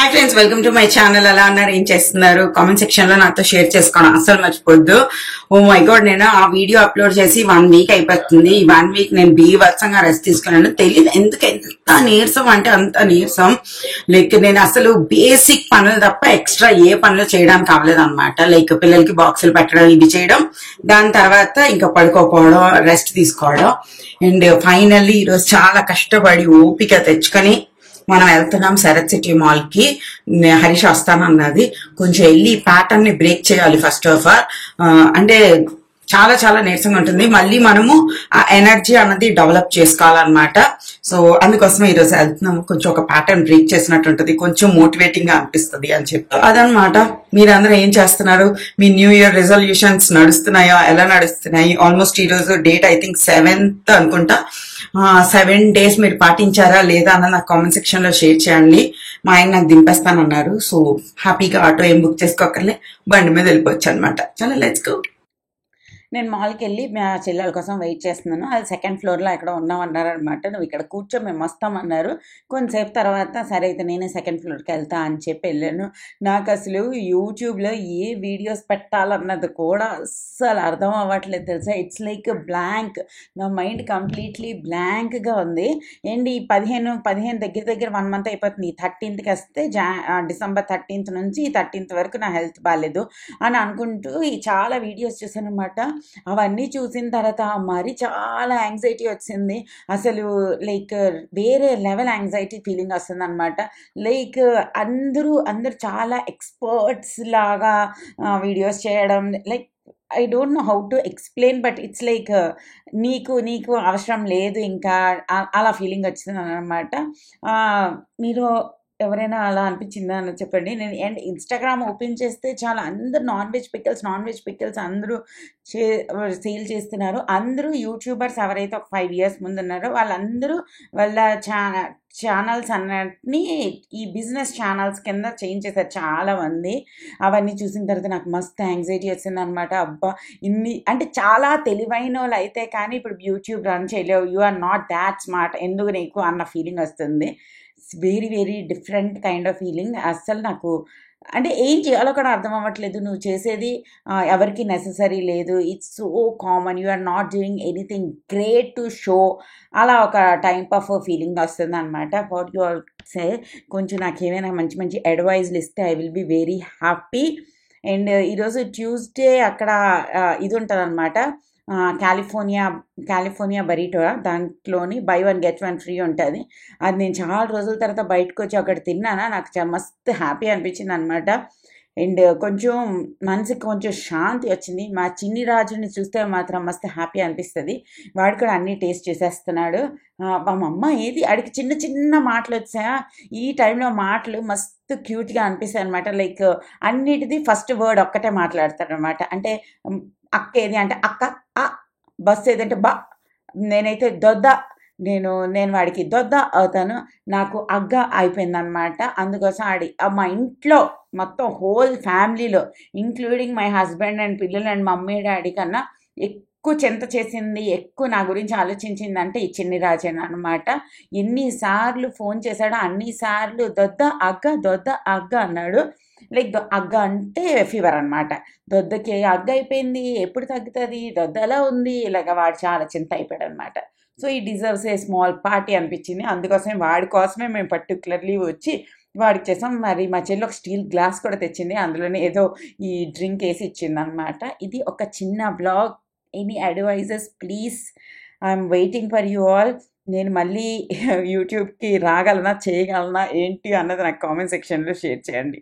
Hi friends, welcome to my channel. ఎలా అన్నారు, ఏం చేస్తున్నారు? కామెంట్ సెక్షన్ లో నాతో షేర్ చేసుకోవడం అస్సలు మర్చిపోద్దు. ఓ మై గాడ్, నేను ఆ వీడియో అప్లోడ్ చేసి 1 వీక్ అయిపోతుంది. ఈ 1 వీక్ నేను బీభత్సంగా రెస్ట్ తీసుకున్నాను. తెలియదు ఎందుకు ఎంత నీరసం అంటే అంత నీరసం. లైక్ నేను అసలు బేసిక్ పనులు తప్ప ఎక్స్ట్రా ఏ పనులు చేయడానికి అవ్వలేదు అనమాట. లైక్ పిల్లలకి బాక్సులు పెట్టడం, ఇది చేయడం, దాని తర్వాత ఇంకా పడుకోపోవడం, రెస్ట్ తీసుకోవడం. అండ్ ఫైనల్లీ ఈరోజు చాలా కష్టపడి ఓపిక తెచ్చుకొని మనం వెళ్తున్నాం శరత్ సిటీ మాల్ కి. హరీష్ వస్తానన్నది. కొంచెం వెళ్ళి ప్యాటర్న్ ని బ్రేక్ చేయాలి ఫస్ట్ ఆఫ్ ఆల్. అంటే చాలా చాలా నీరసంగా ఉంటుంది. మళ్ళీ మనము ఆ ఎనర్జీ అన్నది డెవలప్ చేసుకోవాలన్నమాట. సో అందుకోసం ఈరోజు వెళ్తున్నాము. కొంచెం ఒక ప్యాటర్న్ బ్రేక్ చేసినట్టు ఉంటుంది, కొంచెం మోటివేటింగ్ గా అనిపిస్తుంది అని చెప్పి. అదనమాట. మీరందరూ ఏం చేస్తున్నారు? మీ న్యూ ఇయర్ రెజల్యూషన్స్ నడుస్తున్నాయా? ఎలా నడుస్తున్నాయి? ఆల్మోస్ట్ ఈ రోజు డేట్ ఐ థింక్ 7th అనుకుంటా. 7 days మీరు పాటించారా లేదా అన్న నాకు కామెంట్ సెక్షన్ లో షేర్ చేయండి. మా ఆయన నాకు దింపేస్తానన్నారు. సో హ్యాపీగా ఆటో ఏం బుక్ చేసుకోకర్లే, బండి మీద వెళ్ళిపోవచ్చు అనమాట. చాలా లెట్స్ గో. నేను మాల్కి వెళ్ళి మా చెల్లెల కోసం వెయిట్ చేస్తున్నాను. అది 2nd floorలో ఎక్కడ ఉన్నామన్నారు అనమాట. నువ్వు ఇక్కడ కూర్చో, మేము వస్తామన్నారు. కొంతసేపు తర్వాత సరే అయితే నేనే 2nd floorకి వెళ్తా అని చెప్పి వెళ్ళాను. నాకు అసలు యూట్యూబ్లో ఏ వీడియోస్ పెట్టాలన్నది కూడా అస్సలు అర్థం అవ్వట్లేదు తెలుసా. It's like blank. నా మైండ్ కంప్లీట్లీ బ్లాంక్గా ఉంది. అండ్ ఈ 15 దగ్గర 1 month అయిపోతుంది. ఈ 13th వస్తే December 13th నుంచి 13th వరకు నా హెల్త్ బాగాలేదు అని అనుకుంటూ ఈ చాలా వీడియోస్ చూసాను అనమాట. అవన్నీ చూసిన తర్వాత మరి చాలా యాంగ్జైటీ వచ్చింది. అసలు లైక్ వేరే లెవెల్ యాంగ్జైటీ ఫీలింగ్ వస్తుంది అనమాట. లైక్ అందరూ చాలా ఎక్స్పర్ట్స్ లాగా వీడియోస్ చేయడం, like I don't know how to explain, but it's like నీకు అవసరం లేదు ఇంకా అలా ఫీలింగ్ వచ్చింది అనమాట. మీరు ఎవరైనా అలా అనిపించిందా అని చెప్పండి. నేను అండ్ ఇన్స్టాగ్రామ్ ఓపెన్ చేస్తే చాలా అందరు నాన్ వెజ్ పిక్కల్స్ అందరూ సేల్ చేస్తున్నారు. అందరూ యూట్యూబర్స్ ఎవరైతే ఒక 5 years ముందు ఉన్నారో వాళ్ళందరూ వాళ్ళ ఛానల్స్ అన్నిటినీ ఈ బిజినెస్ ఛానల్స్ కింద చేంజ్ చేశారు చాలా మంది. అవన్నీ చూసిన తర్వాత నాకు మస్తు యాంగ్జైటీ వచ్చింది అనమాట. అబ్బా, ఇన్ని అంటే చాలా తెలివైన వాళ్ళు అయితే కానీ ఇప్పుడు యూట్యూబ్ రన్ చేయలేవు, you are not that smart, ఎందుకు నీకు అన్న ఫీలింగ్ వస్తుంది. Very very different kind of feeling. అస్సలు నాకు అంటే ఏం చేయాలో కూడా అర్థం అవ్వట్లేదు. నువ్వు చేసేది ఎవరికి నెససరీ లేదు. It's so common, you are not doing anything great to show. అలా ఒక టైప్ ఆఫ్ ఫీలింగ్ వస్తుంది అనమాట. వాట్ యు ఆల్ సే, కొంచెం నాకు ఏమైనా మంచి అడ్వైజ్లు ఇస్తే I will be very happy. And ఈరోజు ట్యూస్డే అక్కడ ఇది ఉంటుంది అనమాట, కాలిఫోర్నియా బరీటో. దాంట్లోని buy 1 get 1 free ఉంటుంది. అది నేను చాలా రోజుల తర్వాత బయటకు వచ్చి అక్కడ తిన్నానా, నాకు మస్తు హ్యాపీ అనిపించింది అనమాట. అండ్ కొంచెం మనసుకి కొంచెం శాంతి వచ్చింది. మా చిన్ని రాజుని చూస్తే మాత్రం మస్తు హ్యాపీ అనిపిస్తుంది. వాడు కూడా అన్నీ టేస్ట్ చేసేస్తున్నాడు. మా అమ్మ ఏది అడిగి చిన్న మాటలు వచ్చాయా, ఈ టైంలో మాటలు మస్తు క్యూట్గా అనిపిస్తాయి అనమాట. లైక్ అన్నిటిది ఫస్ట్ వర్డ్ ఒక్కటే మాట్లాడతాడు అనమాట. అంటే అక్క ఏది అంటే అక్క, బస్సు ఏదంటే బా, నేనైతే దొద్ద, నేను వాడికి దొద్ద అవుతాను. నాకు అగ్గ అయిపోయిందనమాట. అందుకోసం మా ఇంట్లో మొత్తం హోల్ ఫ్యామిలీలో ఇంక్లూడింగ్ మై హస్బెండ్ అండ్ పిల్లలు అండ్ మమ్మీ డాడీ కన్నా ఎక్కువ చింత చేసింది, ఎక్కువ నా గురించి ఆలోచించింది అంటే ఈ చిన్ని రాజన్ అనమాట. ఎన్నిసార్లు ఫోన్ చేశాడో అన్నిసార్లు దొద్ద అగ్గ అన్నాడు. లైక్ అగ్గ అంటే ఫీవర్ అనమాట. దొద్దకి అగ్గ అయిపోయింది, ఎప్పుడు తగ్గుతుంది, దొద్ద ఎలా ఉంది, ఇలాగ వాడు చాలా చింత అయిపోయాడు అనమాట. సో ఈ డిజర్వ్స్ ఏ స్మాల్ పార్టీ అనిపించింది. అందుకోసమే వాడి కోసమే మేము పర్టికులర్లీ వచ్చి వాడికి చేసాం. మరి మా చెల్లి ఒక స్టీల్ గ్లాస్ కూడా తెచ్చింది, అందులోనే ఏదో ఈ డ్రింక్ వేసి ఇచ్చింది అనమాట. ఇది ఒక చిన్న blog. Any advices please, I'm waiting for you all. నేను మళ్ళీ యూట్యూబ్కి రాగలనా, చేయగలనా ఏంటి అన్నది నాకు కామెంట్ సెక్షన్లో షేర్ చేయండి.